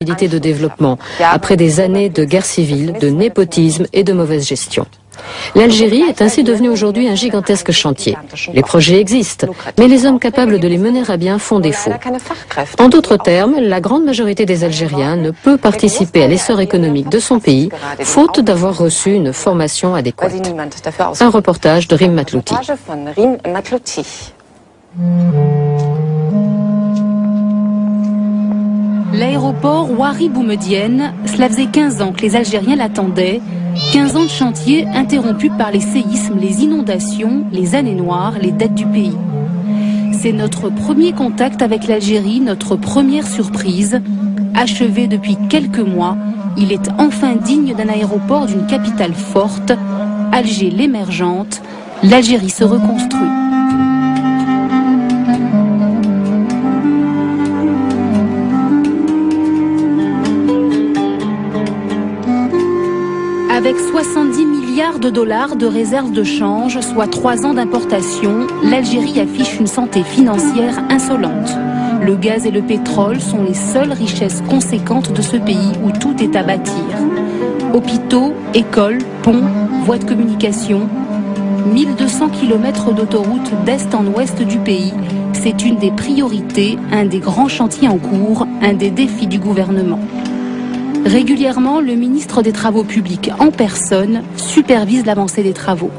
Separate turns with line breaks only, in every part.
de développement, après des années de guerre civile, de népotisme et de mauvaise gestion. L'Algérie est ainsi devenue aujourd'hui un gigantesque chantier. Les projets existent, mais les hommes capables de les mener à bien font défaut. En d'autres termes, la grande majorité des Algériens ne peut participer à l'essor économique de son pays, faute d'avoir reçu une formation adéquate. Un reportage de Rim Matlouti.
L'aéroport Ouari Boumedienne, cela faisait 15 ans que les Algériens l'attendaient. 15 ans de chantier interrompus par les séismes, les inondations, les années noires, les dettes du pays. C'est notre premier contact avec l'Algérie, notre première surprise. Achevé depuis quelques mois, il est enfin digne d'un aéroport d'une capitale forte. Alger l'émergente, l'Algérie se reconstruit. Avec 70 milliards de dollars de réserves de change, soit 3 ans d'importation, l'Algérie affiche une santé financière insolente. Le gaz et le pétrole sont les seules richesses conséquentes de ce pays où tout est à bâtir. Hôpitaux, écoles, ponts, voies de communication. 1200 km d'autoroutes d'est en ouest du pays. C'est une des priorités, un des grands chantiers en cours, un des défis du gouvernement. Régulièrement, le ministre des Travaux publics en personne supervise l'avancée des travaux.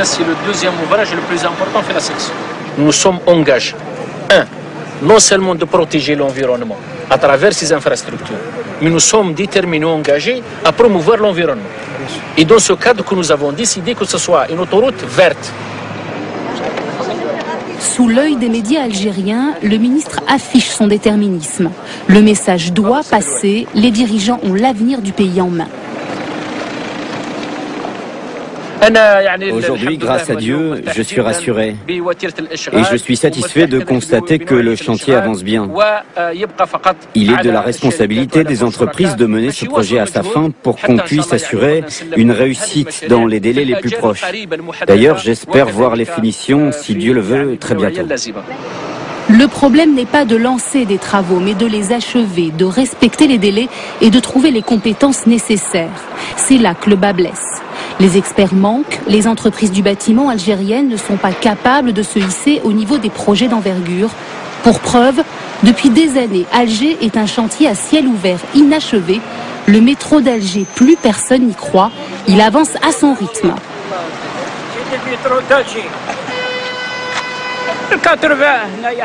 C'est le deuxième ouvrage le plus important de la section. Nous sommes engagés, non seulement de protéger l'environnement à travers ces infrastructures, mais nous sommes déterminés, engagés à promouvoir l'environnement. Et dans ce cadre que nous avons décidé que ce soit une autoroute verte.
Sous l'œil des médias algériens, le ministre affiche son déterminisme. Le message doit passer, les dirigeants ont l'avenir du pays en main.
Aujourd'hui, grâce à Dieu, je suis rassuré et je suis satisfait de constater que le chantier avance bien. Il est de la responsabilité des entreprises de mener ce projet à sa fin pour qu'on puisse assurer une réussite dans les délais les plus proches. D'ailleurs, j'espère voir les finitions, si Dieu le veut, très bientôt.
Le problème n'est pas de lancer des travaux, mais de les achever, de respecter les délais et de trouver les compétences nécessaires. C'est là que le bas blesse. Les experts manquent, les entreprises du bâtiment algériennes ne sont pas capables de se hisser au niveau des projets d'envergure. Pour preuve, depuis des années, Alger est un chantier à ciel ouvert inachevé. Le métro d'Alger, plus personne n'y croit. Il avance à son rythme.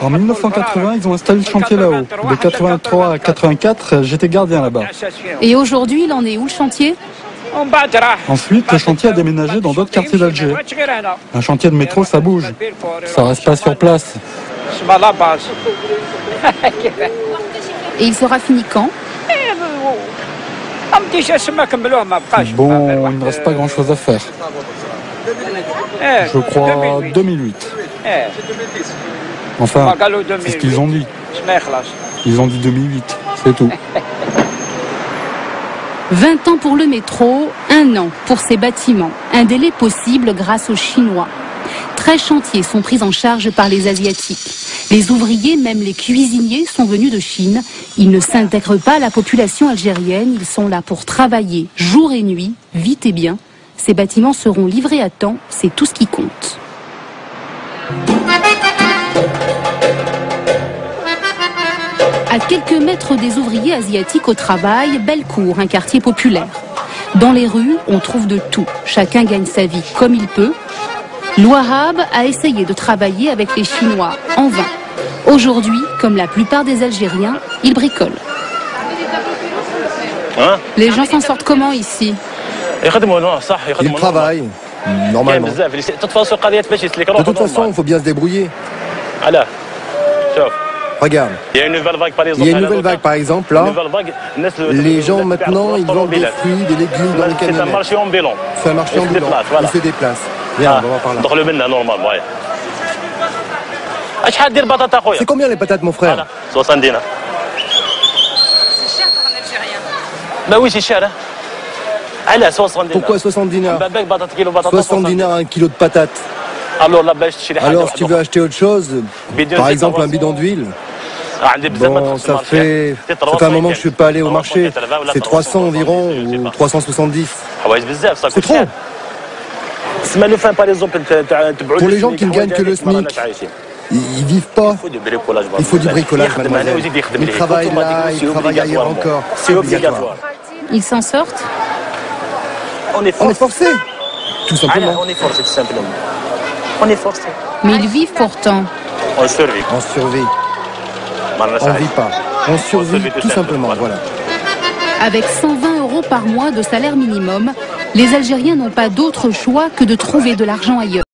En 1980, ils ont installé le chantier là-haut. De 83 à 84, j'étais gardien là-bas.
Et aujourd'hui, il en est où le chantier ?
Ensuite, le chantier a déménagé dans d'autres quartiers d'Alger. Un chantier de métro, ça bouge. Ça reste pas sur place.
Et il sera fini quand ?
Bon, il ne reste pas grand-chose à faire. Je crois 2008. Enfin, c'est ce qu'ils ont dit. Ils ont dit 2008, c'est tout.
20 ans pour le métro, 1 an pour ces bâtiments. Un délai possible grâce aux Chinois. 13 chantiers sont pris en charge par les Asiatiques. Les ouvriers, même les cuisiniers, sont venus de Chine. Ils ne s'intègrent pas à la population algérienne. Ils sont là pour travailler jour et nuit, vite et bien. Ces bâtiments seront livrés à temps. C'est tout ce qui compte. À quelques mètres des ouvriers asiatiques au travail, Bellecour, un quartier populaire. Dans les rues, on trouve de tout. Chacun gagne sa vie comme il peut. Louahab a essayé de travailler avec les Chinois en vain. Aujourd'hui, comme la plupart des Algériens, il bricole. Les gens s'en sortent comment ici?
Ils travaillent, normalement. De toute façon, il faut bien se débrouiller. Regarde, il y a une nouvelle vague par exemple, là. Les gens maintenant, ils vendent des fruits, des légumes dans les camionnettes. C'est un marché ambulant, ils se déplacent. Viens, on va voir par là. C'est combien les patates, mon frère?
70 dinars. Bah oui, c'est cher.
Pourquoi 70 dinars? 70 dinars un kilo de patates. Alors, si tu veux acheter autre chose, par exemple un bidon d'huile, Bon, ça fait un moment que je ne suis pas allé au marché. C'est 300 environ ou 370. C'est trop. Pour les gens qui ne gagnent que le SMIC, ils vivent pas. Il faut du bricolage, mademoiselle. Ils travaillent là, ils travaillent ailleurs encore. C'est obligatoire.
Ils s'en sortent?
On est forcé, tout simplement.
On est forcé, tout simplement. On est forcé.
Mais ils vivent pourtant.
On survit.
On survit. On ne vit pas. On survit tout simplement, voilà.
Avec 120 € par mois de salaire minimum, les Algériens n'ont pas d'autre choix que de trouver de l'argent ailleurs.